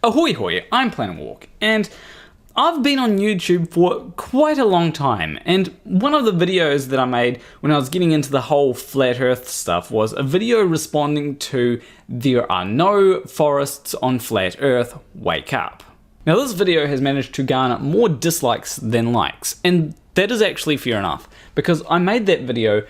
Ahoy hoy, I'm Planet Walk, and I've been on YouTube for quite a long time, and one of the videos that I made when I was getting into the whole flat earth stuff was a video responding to "There are no forests on flat earth, wake up." Now this video has managed to garner more dislikes than likes, and that is actually fair enough, because I made that video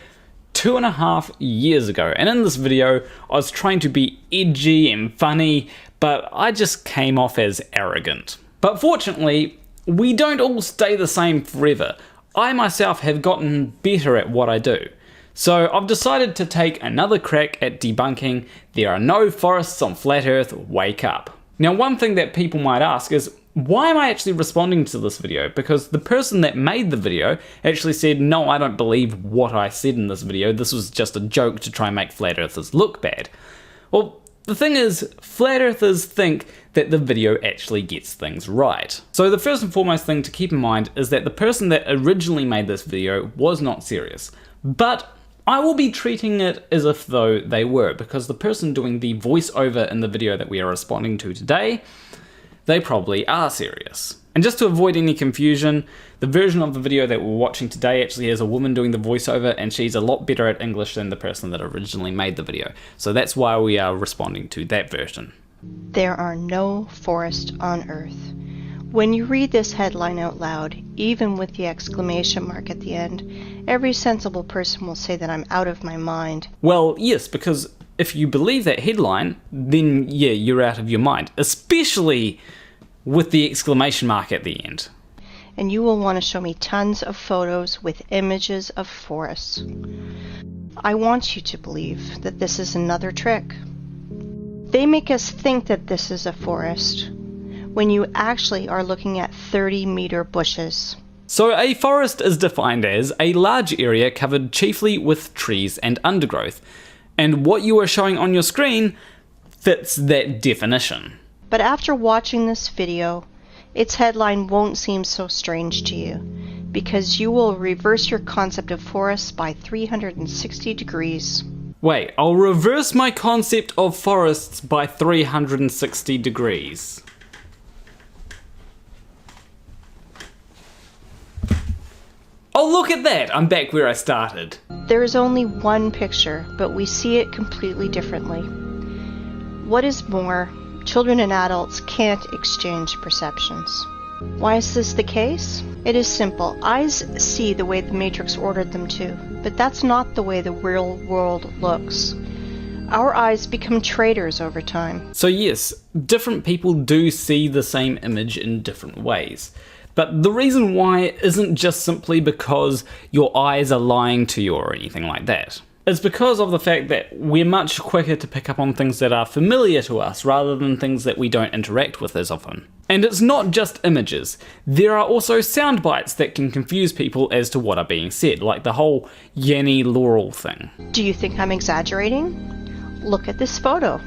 2.5 years ago, and in this video I was trying to be edgy and funny, but I just came off as arrogant. But fortunately, we don't all stay the same forever. I myself have gotten better at what I do. So I've decided to take another crack at debunking "There are no forests on flat earth, wake up." Now one thing that people might ask is, why am I actually responding to this video? Because the person that made the video actually said, no, I don't believe what I said in this video, this was just a joke to try and make flat earthers look bad. Well, the thing is, flat earthers think that the video actually gets things right. So the first and foremost thing to keep in mind is that the person that originally made this video was not serious. But I will be treating it as if though they were, because the person doing the voiceover in the video that we are responding to today, they probably are serious. And just to avoid any confusion, the version of the video that we're watching today actually has a woman doing the voiceover, and she's a lot better at English than the person that originally made the video. So that's why we are responding to that version. There are no forests on Earth. When you read this headline out loud, even with the exclamation mark at the end, every sensible person will say that I'm out of my mind. Well, yes, because if you believe that headline, then yeah, you're out of your mind, especially with the exclamation mark at the end. And you will want to show me tons of photos with images of forests. I want you to believe that this is another trick. They make us think that this is a forest, when you actually are looking at 30-meter bushes. So a forest is defined as a large area covered chiefly with trees and undergrowth, and what you are showing on your screen fits that definition. But after watching this video, its headline won't seem so strange to you, because you will reverse your concept of forests by 360 degrees. Wait, I'll reverse my concept of forests by 360 degrees. Oh, look at that! I'm back where I started. There is only one picture, but we see it completely differently. What is more, children and adults can't exchange perceptions. Why is this the case? It is simple. Eyes see the way the Matrix ordered them to, but that's not the way the real world looks. Our eyes become traitors over time. So yes, different people do see the same image in different ways. But the reason why isn't just simply because your eyes are lying to you or anything like that. It's because of the fact that we're much quicker to pick up on things that are familiar to us rather than things that we don't interact with as often. And it's not just images. There are also sound bites that can confuse people as to what are being said, like the whole Yanny Laurel thing. Do you think I'm exaggerating? Look at this photo.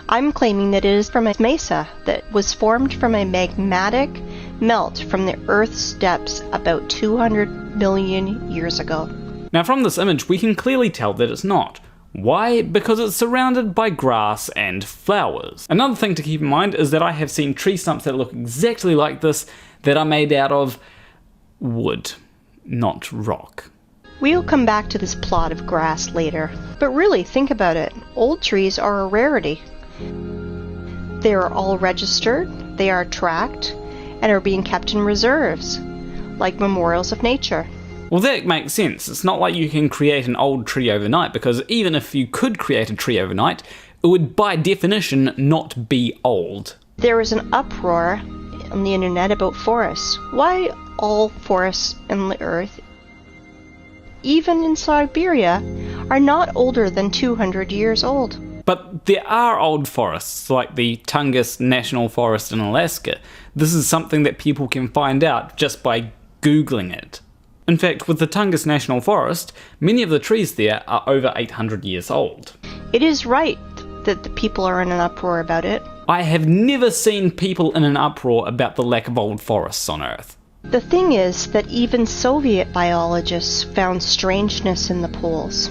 I'm claiming that it is from a mesa that was formed from a magmatic melt from the Earth's depths about 200 million years ago. Now from this image we can clearly tell that it's not. Why? Because it's surrounded by grass and flowers. Another thing to keep in mind is that I have seen tree stumps that look exactly like this that are made out of wood, not rock. We'll come back to this plot of grass later, but really think about it. Old trees are a rarity. They are all registered, they are tracked, and are being kept in reserves, like memorials of nature. Well, that makes sense. It's not like you can create an old tree overnight, because even if you could create a tree overnight, it would by definition not be old. There is an uproar on the internet about forests. Why all forests on the earth, even in Siberia, are not older than 200 years old? But there are old forests, like the Tungus National Forest in Alaska. This is something that people can find out just by Googling it. In fact, with the Tungus National Forest, many of the trees there are over 800 years old. It is right that the people are in an uproar about it. I have never seen people in an uproar about the lack of old forests on Earth. The thing is that even Soviet biologists found strangeness in the poles,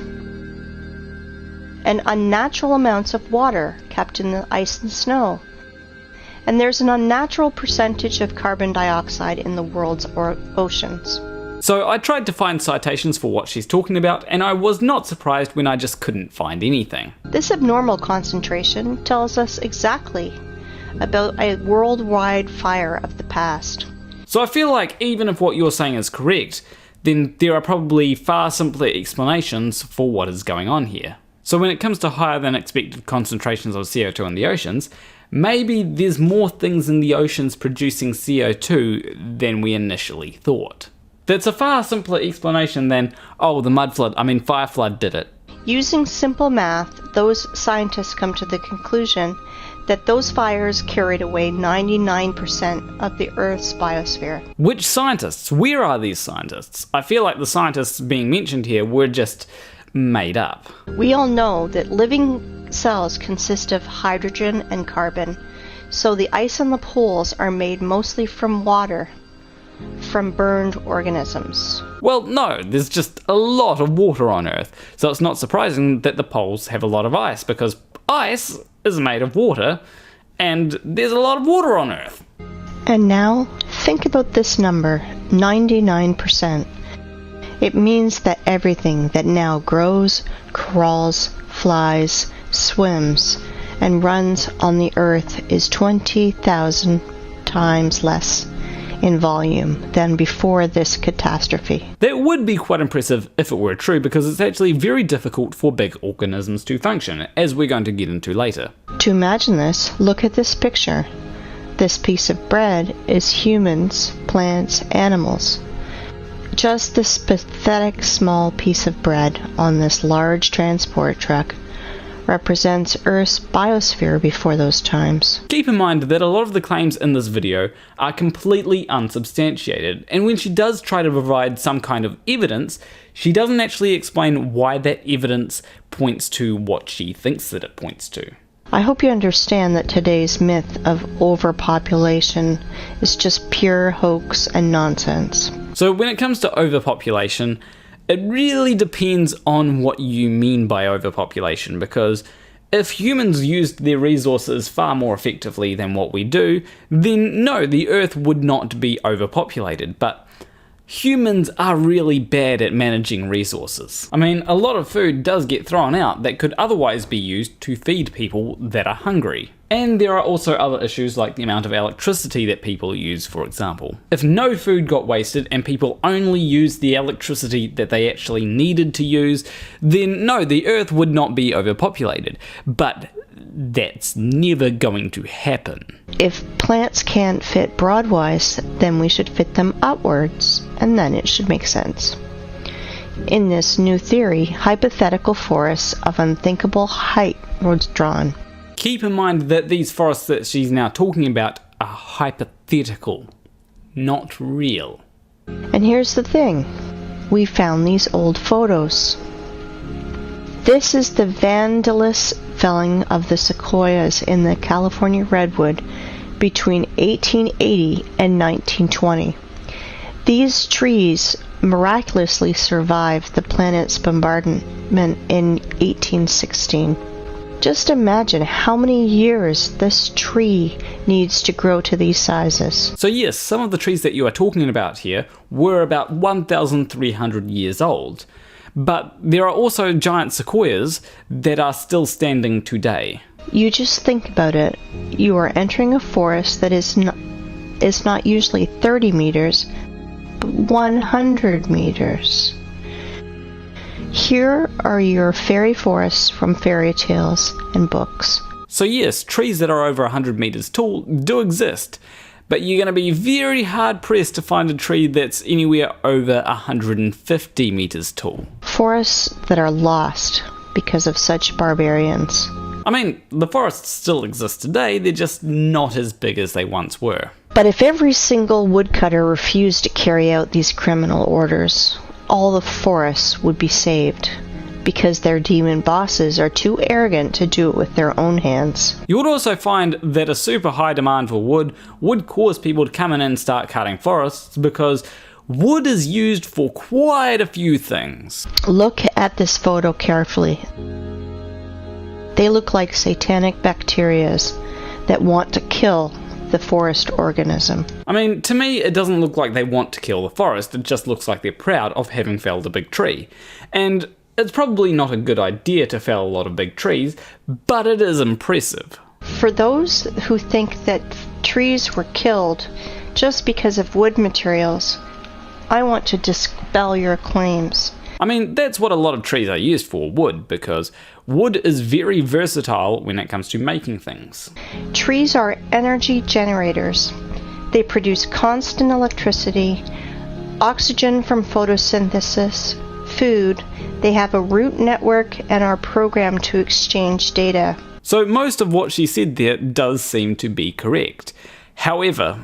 and unnatural amounts of water kept in the ice and snow. and there's an unnatural percentage of carbon dioxide in the world's oceans. So I tried to find citations for what she's talking about, and I was not surprised when I just couldn't find anything. This abnormal concentration tells us exactly about a worldwide fire of the past. So I feel like even if what you're saying is correct, then there are probably far simpler explanations for what is going on here. So when it comes to higher than expected concentrations of CO2 in the oceans, maybe there's more things in the oceans producing CO2 than we initially thought. That's a far simpler explanation than, oh, the fire flood did it. Using simple math, those scientists come to the conclusion that those fires carried away 99% of the Earth's biosphere. Which scientists? Where are these scientists? I feel like the scientists being mentioned here were just made up. We all know that living cells consist of hydrogen and carbon, so the ice on the poles are made mostly from water, from burned organisms. Well, no, there's just a lot of water on Earth, so it's not surprising that the poles have a lot of ice, because ice is made of water, and there's a lot of water on Earth. And now, think about this number, 99%. It means that everything that now grows, crawls, flies, swims, and runs on the Earth is 20,000 times less in volume than before this catastrophe. That would be quite impressive if it were true, because it's actually very difficult for big organisms to function, as we're going to get into later. To imagine this, look at this picture. This piece of bread is humans, plants, animals. Just this pathetic small piece of bread on this large transport truck represents Earth's biosphere before those times. Keep in mind that a lot of the claims in this video are completely unsubstantiated, and when she does try to provide some kind of evidence, she doesn't actually explain why that evidence points to what she thinks that it points to. I hope you understand that today's myth of overpopulation is just pure hoax and nonsense. So when it comes to overpopulation, it really depends on what you mean by overpopulation, because if humans used their resources far more effectively than what we do, then no, the Earth would not be overpopulated, but humans are really bad at managing resources. I mean, a lot of food does get thrown out that could otherwise be used to feed people that are hungry. And there are also other issues like the amount of electricity that people use, for example. If no food got wasted and people only used the electricity that they actually needed to use, then no, the Earth would not be overpopulated. But that's never going to happen. If plants can't fit broadwise, then we should fit them upwards, and then it should make sense. In this new theory, hypothetical forests of unthinkable height were drawn. Keep in mind that these forests that she's now talking about are hypothetical, not real. And here's the thing, we found these old photos. This is the vandalous felling of the sequoias in the California redwood between 1880 and 1920. These trees miraculously survived the planet's bombardment in 1816. Just imagine how many years this tree needs to grow to these sizes. So yes, some of the trees that you are talking about here were about 1,300 years old. But there are also giant sequoias that are still standing today. You just think about it. You are entering a forest that is not usually 30 meters, but 100 meters. Here are your fairy forests from fairy tales and books. So yes, trees that are over 100 meters tall do exist, but you're going to be very hard pressed to find a tree that's anywhere over 150 meters tall. Forests that are lost because of such barbarians. I mean, the forests still exist today, they're just not as big as they once were. But if every single woodcutter refused to carry out these criminal orders, all the forests would be saved, because their demon bosses are too arrogant to do it with their own hands. You would also find that a super high demand for wood would cause people to come in and start cutting forests, because wood is used for quite a few things. Look at this photo carefully. They look like satanic bacterias that want to kill the forest organism. I mean, to me, it doesn't look like they want to kill the forest, it just looks like they're proud of having felled a big tree. And it's probably not a good idea to fell a lot of big trees, but it is impressive. For those who think that trees were killed just because of wood materials, I want to dispel your claims. I mean, that's what a lot of trees are used for, wood, because wood is very versatile when it comes to making things. Trees are energy generators. They produce constant electricity, oxygen from photosynthesis, food. They have a root network and are programmed to exchange data. So most of what she said there does seem to be correct. However,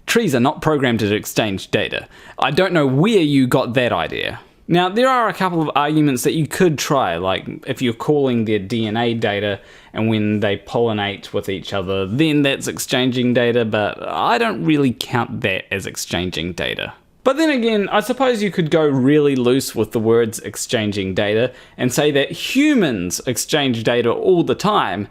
trees are not programmed to exchange data. I don't know where you got that idea. Now, there are a couple of arguments that you could try, like if you're calling their DNA data and when they pollinate with each other, then that's exchanging data, but I don't really count that as exchanging data. But then again, I suppose you could go really loose with the words exchanging data and say that humans exchange data all the time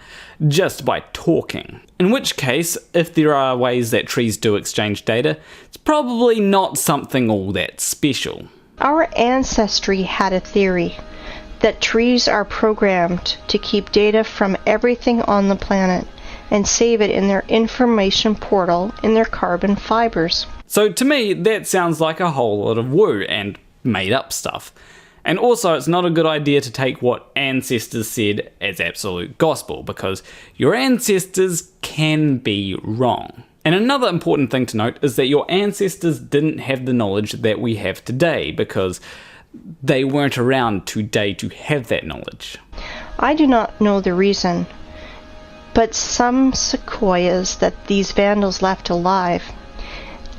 just by talking. In which case, if there are ways that trees do exchange data, it's probably not something all that special. Our ancestry had a theory that trees are programmed to keep data from everything on the planet and save it in their information portal in their carbon fibers. So to me, that sounds like a whole lot of woo and made up stuff. And also, it's not a good idea to take what ancestors said as absolute gospel, because your ancestors can be wrong. And another important thing to note is that your ancestors didn't have the knowledge that we have today, because they weren't around today to have that knowledge. I do not know the reason, but some sequoias that these vandals left alive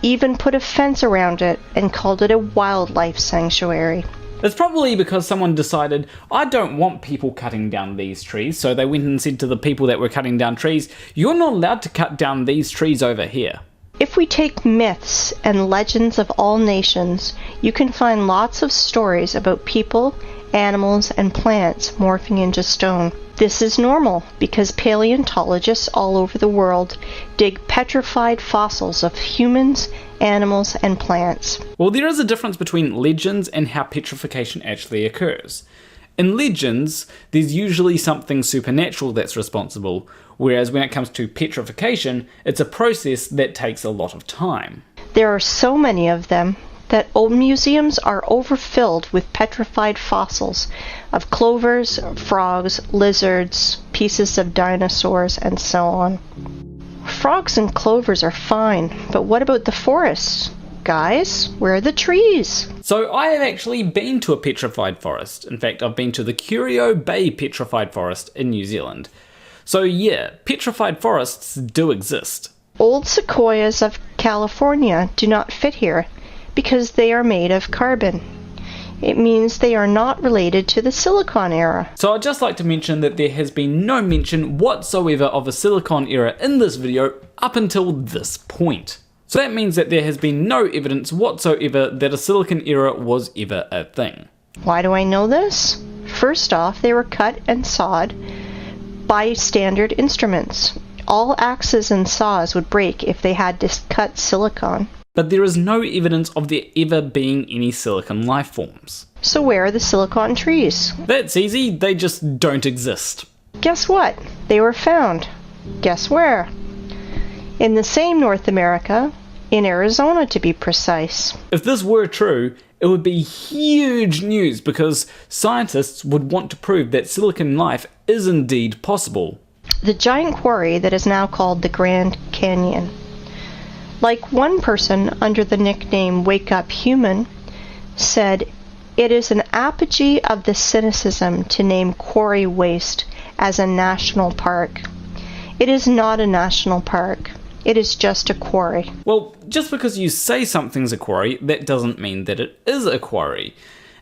even put a fence around it and called it a wildlife sanctuary. It's probably because someone decided, I don't want people cutting down these trees, so they went and said to the people that were cutting down trees, you're not allowed to cut down these trees over here. If we take myths and legends of all nations, you can find lots of stories about people, animals, and plants morphing into stone. This is normal because paleontologists all over the world dig petrified fossils of humans, animals, and plants. Well, there is a difference between legends and how petrification actually occurs. In legends, there's usually something supernatural that's responsible, whereas when it comes to petrification, it's a process that takes a lot of time. There are so many of them that old museums are overfilled with petrified fossils of clovers, frogs, lizards, pieces of dinosaurs, and so on. Frogs and clovers are fine, but what about the forests? Guys, where are the trees? So I have actually been to a petrified forest. In fact, I've been to the Curio Bay Petrified Forest in New Zealand. So yeah, petrified forests do exist. Old sequoias of California do not fit here because they are made of carbon. It means they are not related to the Silicon era. So I'd just like to mention that there has been no mention whatsoever of a Silicon era in this video up until this point. So that means that there has been no evidence whatsoever that a Silicon era was ever a thing. Why do I know this? First off, they were cut and sawed by standard instruments. All axes and saws would break if they had to cut silicon. But there is no evidence of there ever being any silicon life forms. So where are the silicon trees? That's easy, they just don't exist. Guess what? They were found. Guess where? In the same North America, in Arizona to be precise. If this were true, it would be huge news because scientists would want to prove that silicon life is indeed possible. The giant quarry that is now called the Grand Canyon. Like one person under the nickname Wake Up Human said, it is an apogee of the cynicism to name quarry waste as a national park. It is not a national park. It is just a quarry. Well, just because you say something's a quarry, that doesn't mean that it is a quarry.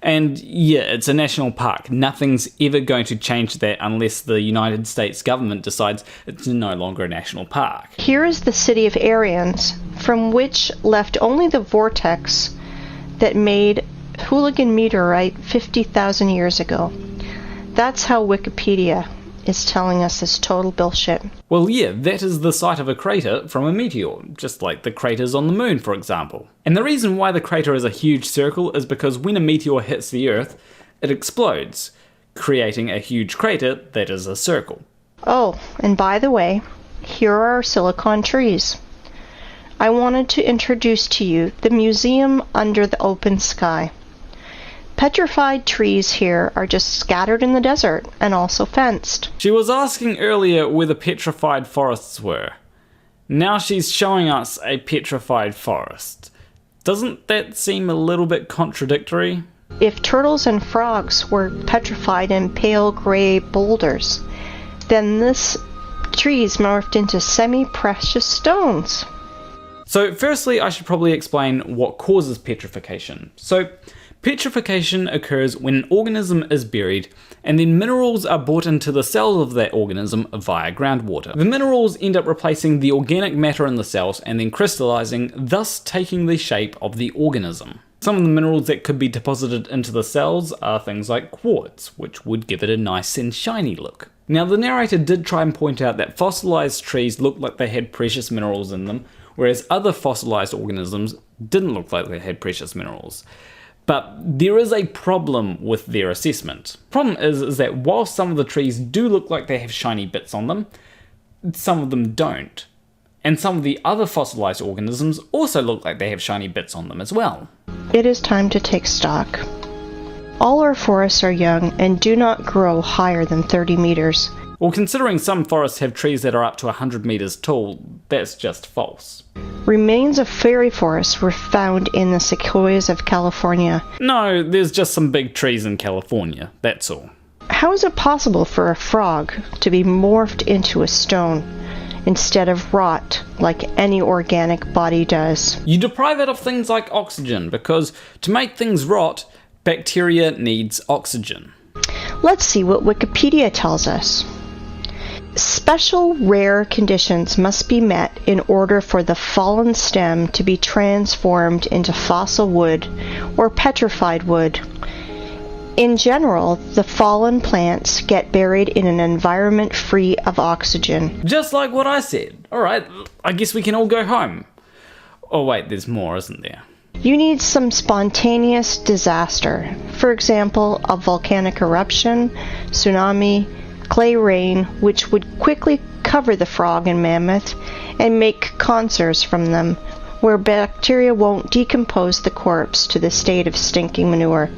And yeah, it's a national park. Nothing's ever going to change that unless the United States government decides it's no longer a national park. Here is the city of Arians, from which left only the vortex that made Hooligan meteorite 50,000 years ago. That's how Wikipedia. is telling us is total bullshit. Well, yeah, that is the site of a crater from a meteor, just like the craters on the moon, for example. And the reason why the crater is a huge circle is because when a meteor hits the Earth, it explodes, creating a huge crater that is a circle. Oh, and by the way, here are our silicon trees. I wanted to introduce to you the museum under the open sky. Petrified trees here are just scattered in the desert and also fenced. She was asking earlier where the petrified forests were. Now she's showing us a petrified forest. Doesn't that seem a little bit contradictory? If turtles and frogs were petrified in pale gray boulders, then this trees morphed into semi-precious stones. So firstly, I should probably explain what causes petrification. So petrification occurs when an organism is buried and then minerals are brought into the cells of that organism via groundwater. The minerals end up replacing the organic matter in the cells and then crystallizing, thus taking the shape of the organism. Some of the minerals that could be deposited into the cells are things like quartz, which would give it a nice and shiny look. Now, the narrator did try and point out that fossilized trees looked like they had precious minerals in them, whereas other fossilized organisms didn't look like they had precious minerals. But there is a problem with their assessment. Problem is that while some of the trees do look like they have shiny bits on them, some of them don't. And some of the other fossilized organisms also look like they have shiny bits on them as well. It is time to take stock. All our forests are young and do not grow higher than 30 meters. Well, considering some forests have trees that are up to 100 meters tall, that's just false. Remains of fairy forests were found in the sequoias of California. No, there's just some big trees in California, that's all. How is it possible for a frog to be morphed into a stone instead of rot like any organic body does? You deprive it of things like oxygen, because to make things rot, bacteria needs oxygen. Let's see what Wikipedia tells us. Special rare conditions must be met in order for the fallen stem to be transformed into fossil wood or petrified wood. In general, the fallen plants get buried in an environment free of oxygen. Just like what I said. Alright, I guess we can all go home. Oh wait, there's more, isn't there? You need some spontaneous disaster. For example, a volcanic eruption, tsunami, clay rain, which would quickly cover the frog and mammoth and make conserves from them, where bacteria won't decompose the corpse to the state of stinking manure.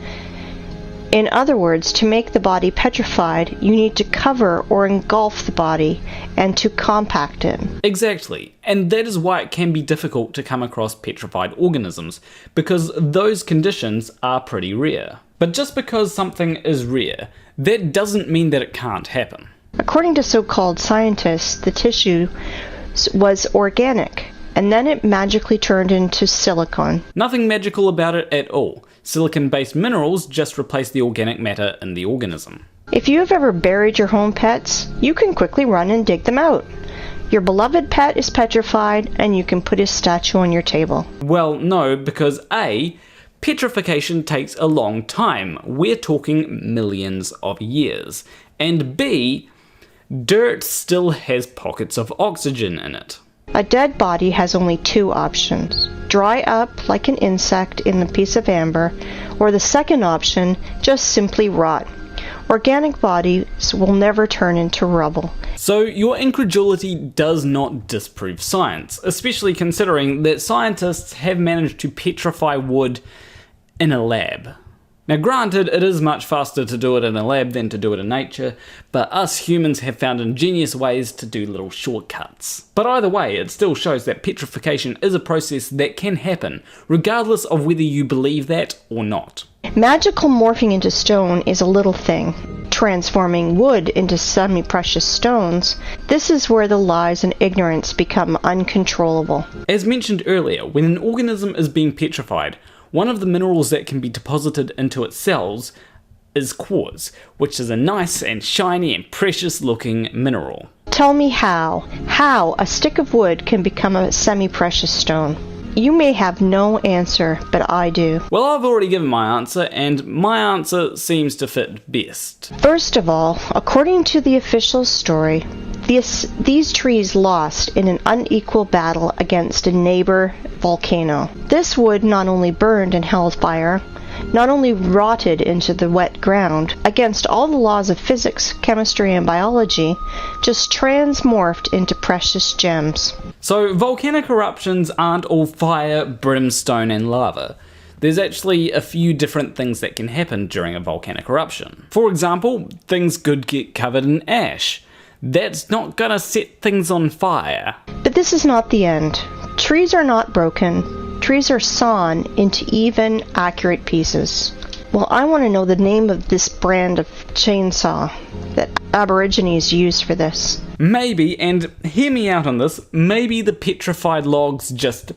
In other words, to make the body petrified, you need to cover or engulf the body and to compact it. Exactly, and that is why it can be difficult to come across petrified organisms, because those conditions are pretty rare. But just because something is rare, that doesn't mean that it can't happen. According to so-called scientists, the tissue was organic, and then it magically turned into silicon. Nothing magical about it at all. Silicon-based minerals just replace the organic matter in the organism. If you have ever buried your home pets, you can quickly run and dig them out. Your beloved pet is petrified, and you can put his statue on your table. Well, no, because A, petrification takes a long time. We're talking millions of years. And B, dirt still has pockets of oxygen in it. A dead body has only two options: dry up like an insect in a piece of amber, or the second option, just simply rot. Organic bodies will never turn into rubble. So your incredulity does not disprove science, especially considering that scientists have managed to petrify wood in a lab. Now granted, it is much faster to do it in a lab than to do it in nature, but us humans have found ingenious ways to do little shortcuts. But either way, it still shows that petrification is a process that can happen, regardless of whether you believe that or not. Magical morphing into stone is a little thing. Transforming wood into semi-precious stones, this is where the lies and ignorance become uncontrollable. As mentioned earlier, when an organism is being petrified, one of the minerals that can be deposited into its cells is quartz, which is a nice and shiny and precious looking mineral. Tell me how a stick of wood can become a semi-precious stone. You may have no answer, but I do. Well, I've already given my answer, and my answer seems to fit best. First of all, according to the official story, these trees lost in an unequal battle against a neighbor volcano. This wood not only burned and held fire, not only rotted into the wet ground, against all the laws of physics, chemistry, and biology, just transmorphed into precious gems. So volcanic eruptions aren't all fire, brimstone, and lava. There's actually a few different things that can happen during a volcanic eruption. For example, things could get covered in ash. That's not gonna set things on fire. But this is not the end. Trees are not broken. Trees are sawn into even, accurate pieces. Well, I want to know the name of this brand of chainsaw that Aborigines use for this. Maybe, and hear me out on this, maybe the petrified logs just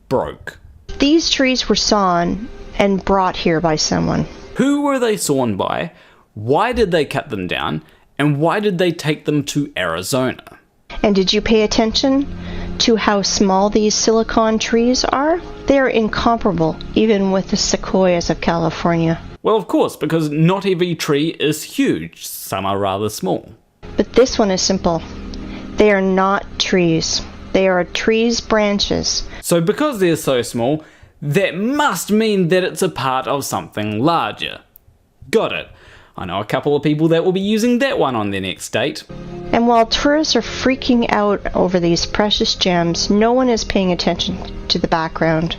broke. These trees were sawn and brought here by someone. Who were they sawn by? Why did they cut them down? And why did they take them to Arizona? And did you pay attention to how small these silicon trees are? They are incomparable, even with the sequoias of California. Well, of course, because not every tree is huge. Some are rather small. But this one is simple. They are not trees. They are trees' branches. So because they're so small, that must mean that it's a part of something larger. Got it. I know a couple of people that will be using that one on their next date. And while tourists are freaking out over these precious gems, no one is paying attention to the background,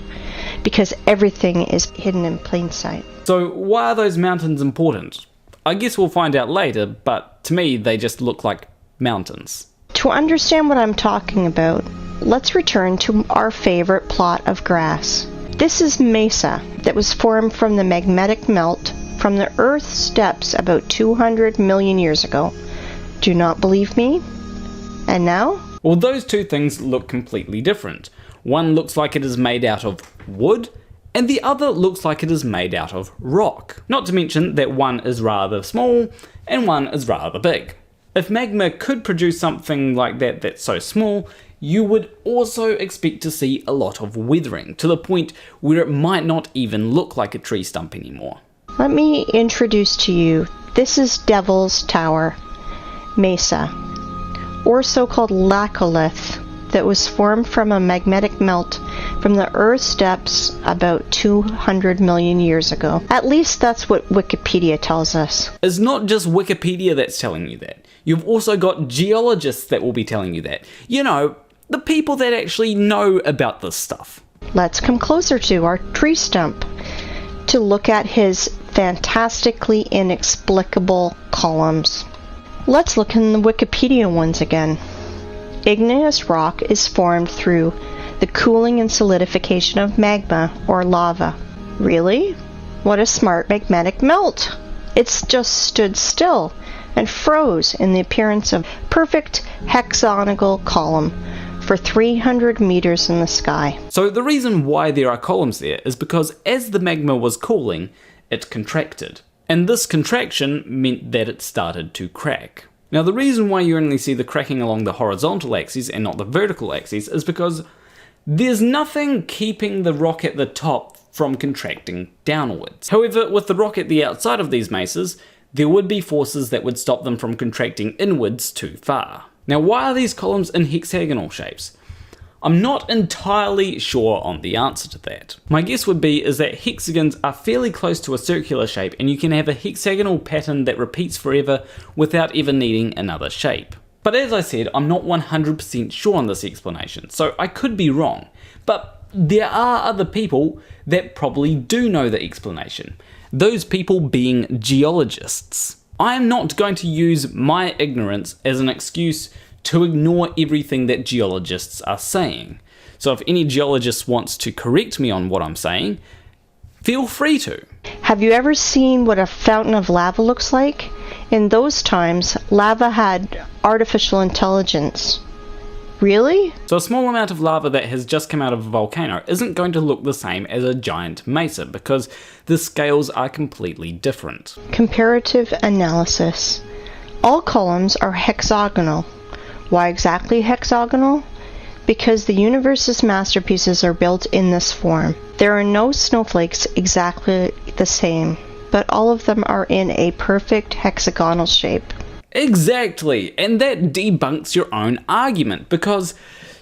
because everything is hidden in plain sight. So why are those mountains important? I guess we'll find out later, but to me they just look like mountains. To understand what I'm talking about, let's return to our favorite plot of grass. This is mesa that was formed from the magmatic melt from the Earth's depths about 200 million years ago. Do not believe me? And now? Well, those two things look completely different. One looks like it is made out of wood, and the other looks like it is made out of rock. Not to mention that one is rather small, and one is rather big. If magma could produce something like that that's so small, you would also expect to see a lot of weathering, to the point where it might not even look like a tree stump anymore. Let me introduce to you, this is Devil's Tower, mesa, or so-called laccolith, that was formed from a magmatic melt from the Earth's depths about 200 million years ago. At least that's what Wikipedia tells us. It's not just Wikipedia that's telling you that. You've also got geologists that will be telling you that. You know, the people that actually know about this stuff. Let's come closer to our tree stump to look at his fantastically inexplicable columns. Let's look in the Wikipedia ones again. Igneous rock is formed through the cooling and solidification of magma or lava. Really? What a smart magmatic melt! It's just stood still and froze in the appearance of perfect hexagonal column for 300 meters in the sky. So the reason why there are columns there is because as the magma was cooling, it contracted. And this contraction meant that it started to crack. Now the reason why you only see the cracking along the horizontal axis and not the vertical axis is because there's nothing keeping the rock at the top from contracting downwards. However, with the rock at the outside of these mesas, there would be forces that would stop them from contracting inwards too far. Now why are these columns in hexagonal shapes? I'm not entirely sure on the answer to that. My guess would be is that hexagons are fairly close to a circular shape and you can have a hexagonal pattern that repeats forever without ever needing another shape. But as I said, I'm not 100% sure on this explanation, so I could be wrong. But there are other people that probably do know the explanation. Those people being geologists. I am not going to use my ignorance as an excuse to ignore everything that geologists are saying. So if any geologist wants to correct me on what I'm saying, feel free to. Have you ever seen what a fountain of lava looks like? In those times, lava had artificial intelligence. Really? So a small amount of lava that has just come out of a volcano isn't going to look the same as a giant mesa because the scales are completely different. Comparative analysis. All columns are hexagonal. Why exactly hexagonal? Because the universe's masterpieces are built in this form. There are no snowflakes exactly the same, but all of them are in a perfect hexagonal shape. Exactly, and that debunks your own argument, because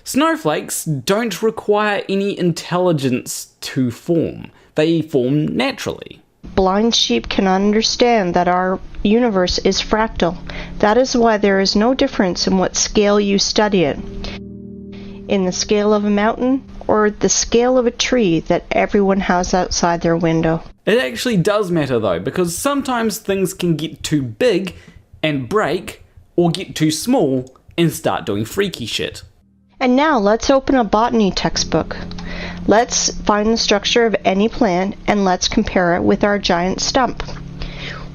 snowflakes don't require any intelligence to form. They form naturally. Blind sheep cannot understand that our universe is fractal. That is why there is no difference in what scale you study it. In the scale of a mountain or the scale of a tree that everyone has outside their window. It actually does matter though, because sometimes things can get too big and break, or get too small and start doing freaky shit. And now let's open a botany textbook. Let's find the structure of any plant and let's compare it with our giant stump.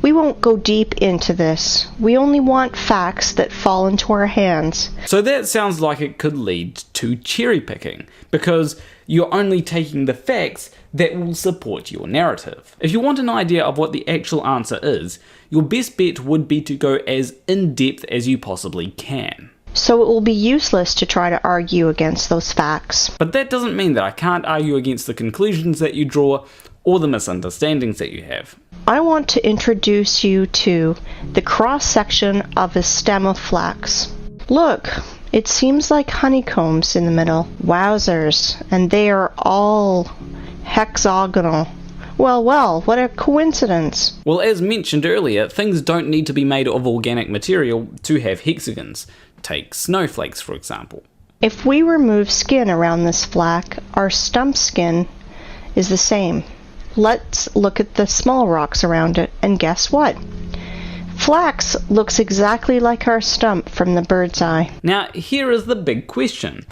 We won't go deep into this. We only want facts that fall into our hands. So that sounds like it could lead to cherry picking, because you're only taking the facts that will support your narrative. If you want an idea of what the actual answer is, your best bet would be to go as in-depth as you possibly can. So it will be useless to try to argue against those facts. But that doesn't mean that I can't argue against the conclusions that you draw or the misunderstandings that you have. I want to introduce you to the cross-section of a stem of flax. Look, it seems like honeycombs in the middle. Wowzers, and they are all hexagonal. Well, what a coincidence. Well, as mentioned earlier, things don't need to be made of organic material to have hexagons. Take snowflakes, for example. If we remove skin around this flax, our stump skin is the same. Let's look at the small rocks around it, and guess what? Flax looks exactly like our stump from the bird's eye. Now, here is the big question.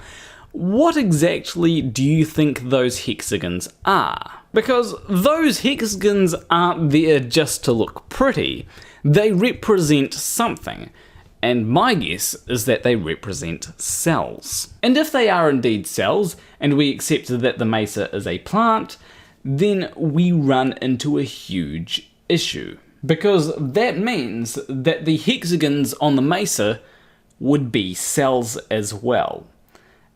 What exactly do you think those hexagons are? Because those hexagons aren't there just to look pretty. They represent something. And my guess is that they represent cells. And if they are indeed cells, and we accept that the mesa is a plant, then we run into a huge issue. Because that means that the hexagons on the mesa would be cells as well.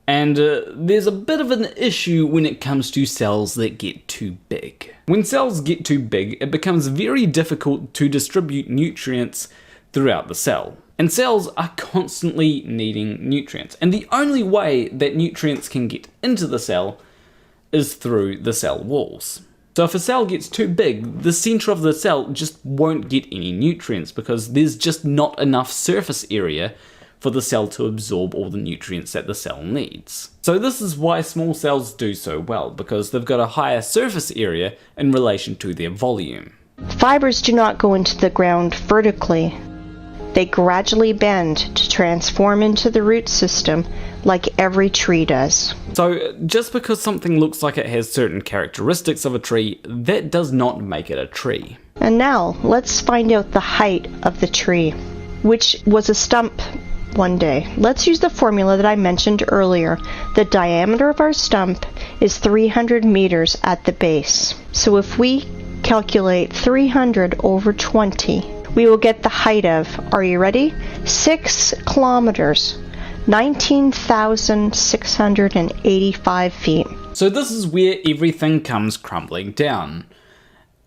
And there's a bit of an issue when it comes to cells that get too big. When cells get too big, it becomes very difficult to distribute nutrients throughout the cell. And cells are constantly needing nutrients. And the only way that nutrients can get into the cell is through the cell walls. So if a cell gets too big, the center of the cell just won't get any nutrients because there's just not enough surface area for the cell to absorb all the nutrients that the cell needs. So this is why small cells do so well, because they've got a higher surface area in relation to their volume. Fibers do not go into the ground vertically. They gradually bend to transform into the root system like every tree does. So just because something looks like it has certain characteristics of a tree, that does not make it a tree. And now let's find out the height of the tree, which was a stump one day. Let's use the formula that I mentioned earlier. The diameter of our stump is 300 meters at the base. So if we calculate 300 over 20, we will get the height of, are you ready? 6 kilometers, 19,685 feet. So this is where everything comes crumbling down.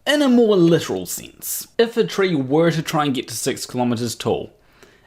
In a more literal sense, if a tree were to try and get to 6 kilometers tall,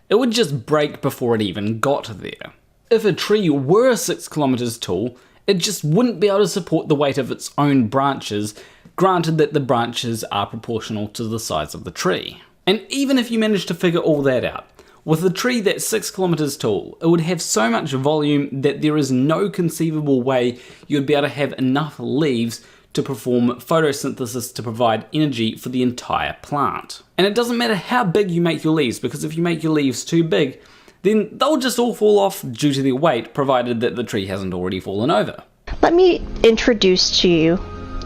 it would just break before it even got there. If a tree were 6 kilometers tall, it just wouldn't be able to support the weight of its own branches, granted that the branches are proportional to the size of the tree. And even if you manage to figure all that out, with a tree that's 6 kilometers tall, it would have so much volume that there is no conceivable way you'd be able to have enough leaves to perform photosynthesis to provide energy for the entire plant. And it doesn't matter how big you make your leaves, because if you make your leaves too big, then they'll just all fall off due to their weight, provided that the tree hasn't already fallen over. Let me introduce to you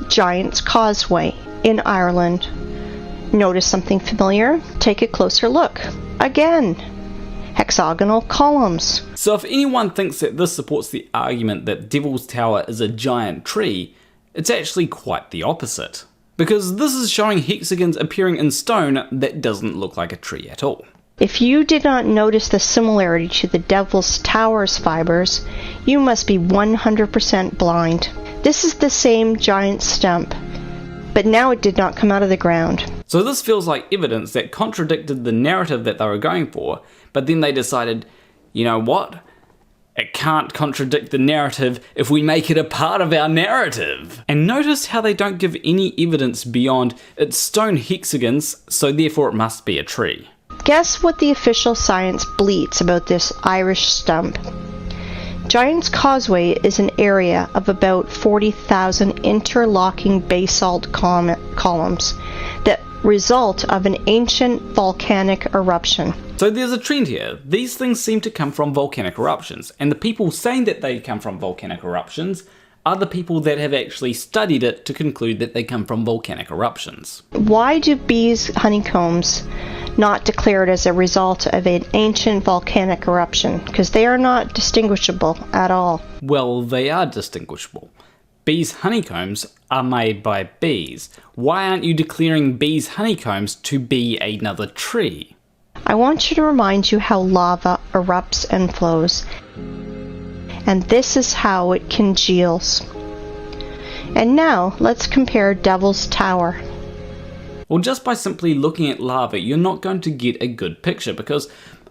Giant's Causeway in Ireland. Notice something familiar? Take a closer look. Again, hexagonal columns. So if anyone thinks that this supports the argument that Devil's Tower is a giant tree, it's actually quite the opposite. Because this is showing hexagons appearing in stone that doesn't look like a tree at all. If you did not notice the similarity to the Devil's Tower's fibers, you must be 100% blind. This is the same giant stump, but now it did not come out of the ground. So this feels like evidence that contradicted the narrative that they were going for, but then they decided, you know what? It can't contradict the narrative if we make it a part of our narrative. And notice how they don't give any evidence beyond it's stone hexagons, so therefore it must be a tree. Guess what the official science bleats about this Irish stump? Giant's Causeway is an area of about 40,000 interlocking basalt columns that result of an ancient volcanic eruption. So there's a trend here. These things seem to come from volcanic eruptions, and the people saying that they come from volcanic eruptions are the people that have actually studied it to conclude that they come from volcanic eruptions. Why do bees' honeycombs not declared as a result of an ancient volcanic eruption? Because they are not distinguishable at all. Well, they are distinguishable. Bees' honeycombs are made by bees. Why aren't you declaring bees' honeycombs to be another tree? I want you to remind you how lava erupts and flows. And this is how it congeals. And now, let's compare Devil's Tower. Well, just by simply looking at lava, you're not going to get a good picture because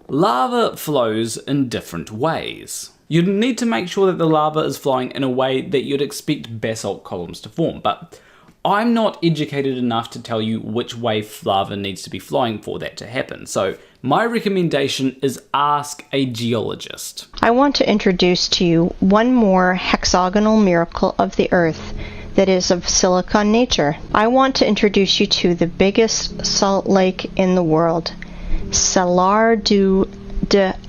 lava flows in different ways. You'd need to make sure that the lava is flowing in a way that you'd expect basalt columns to form, but I'm not educated enough to tell you which way lava needs to be flowing for that to happen, so my recommendation is ask a geologist. I want to introduce to you one more hexagonal miracle of the Earth that is of silicon nature. I want to introduce you to the biggest salt lake in the world, Salar de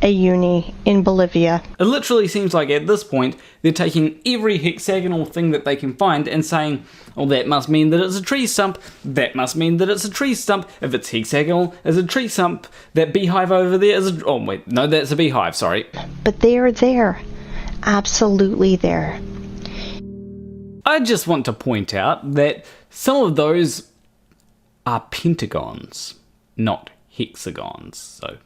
Uyuni in Bolivia. It literally seems like at this point they're taking every hexagonal thing that they can find and saying, well, that must mean that it's a tree stump, that must mean that it's a tree stump, if it's hexagonal, it's a tree stump, that beehive over there is a... oh wait, no, that's a beehive, sorry. But they are there, absolutely there. I just want to point out that some of those are pentagons, not hexagons, so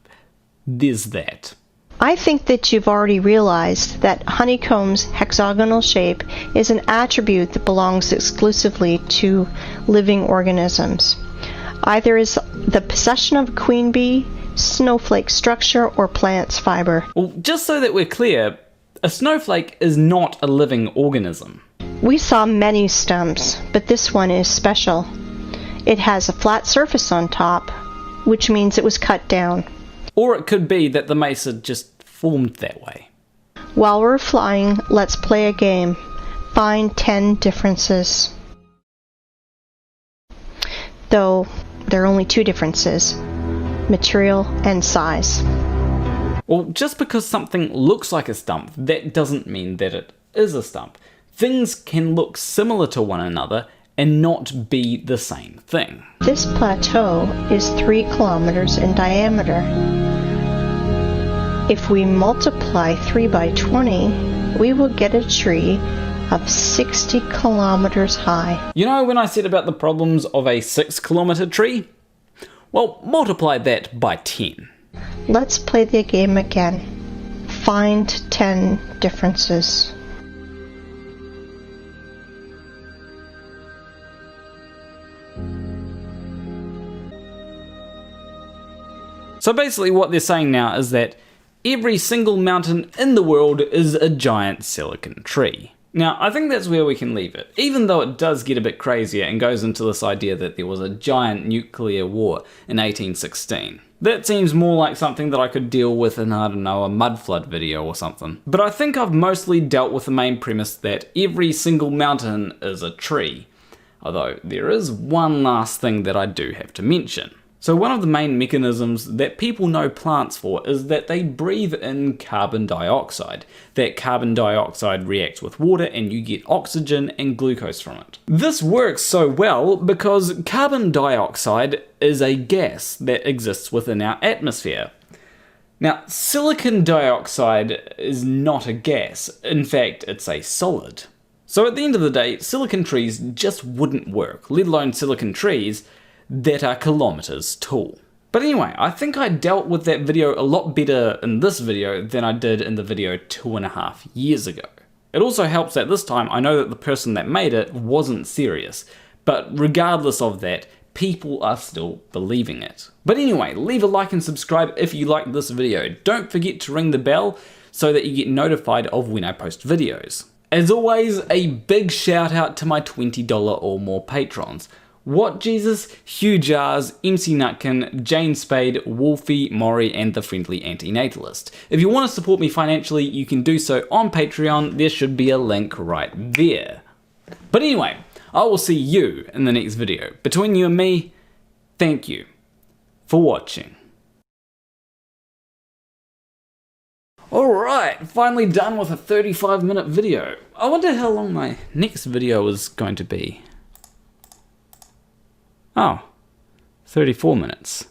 there's that. I think that you've already realized that honeycomb's hexagonal shape is an attribute that belongs exclusively to living organisms. Either is the possession of a queen bee, snowflake structure, or plant's fiber. Well, just so that we're clear, a snowflake is not a living organism. We saw many stumps, but this one is special. It has a flat surface on top, which means it was cut down. Or it could be that the mesa just formed that way. While we're flying, let's play a game. Find 10 differences. Though, there are only 2 differences. Material and size. Well, just because something looks like a stump, that doesn't mean that it is a stump. Things can look similar to one another and not be the same thing. This plateau is 3 kilometers in diameter. If we multiply 3 by 20, we will get a tree of 60 kilometers high. You know when I said about the problems of a 6-kilometer tree? Well, multiply that by 10. Let's play the game again. Find 10 differences. So basically what they're saying now is that every single mountain in the world is a giant silicon tree. Now, I think that's where we can leave it, even though it does get a bit crazier and goes into this idea that there was a giant nuclear war in 1816. That seems more like something that I could deal with in, I don't know, a mud flood video or something. But I think I've mostly dealt with the main premise that every single mountain is a tree. Although, there is one last thing that I do have to mention. So one of the main mechanisms that people know plants for is that they breathe in carbon dioxide. That carbon dioxide reacts with water and you get oxygen and glucose from it. This works so well because carbon dioxide is a gas that exists within our atmosphere. Now, silicon dioxide is not a gas. In fact, it's a solid. So at the end of the day, silicon trees just wouldn't work, let alone silicon trees that are kilometers tall. But anyway, I think I dealt with that video a lot better in this video than I did in the video 2.5 years ago. It also helps that this time I know that the person that made it wasn't serious, but regardless of that, people are still believing it. But anyway, leave a like and subscribe if you like this video. Don't forget to ring the bell so that you get notified of when I post videos. As always, a big shout out to my $20 or more patrons. What Jesus, Hugh Jarsz, M.C.Nutkin, Jane Spade, Wolfie, Morrie, and the Friendly Antinatalist. If you want to support me financially, you can do so on Patreon. There should be a link right there. But anyway, I will see you in the next video. Between you and me, thank you for watching. Alright, finally done with a 35-minute video. I wonder how long my next video is going to be. Oh, 34 minutes.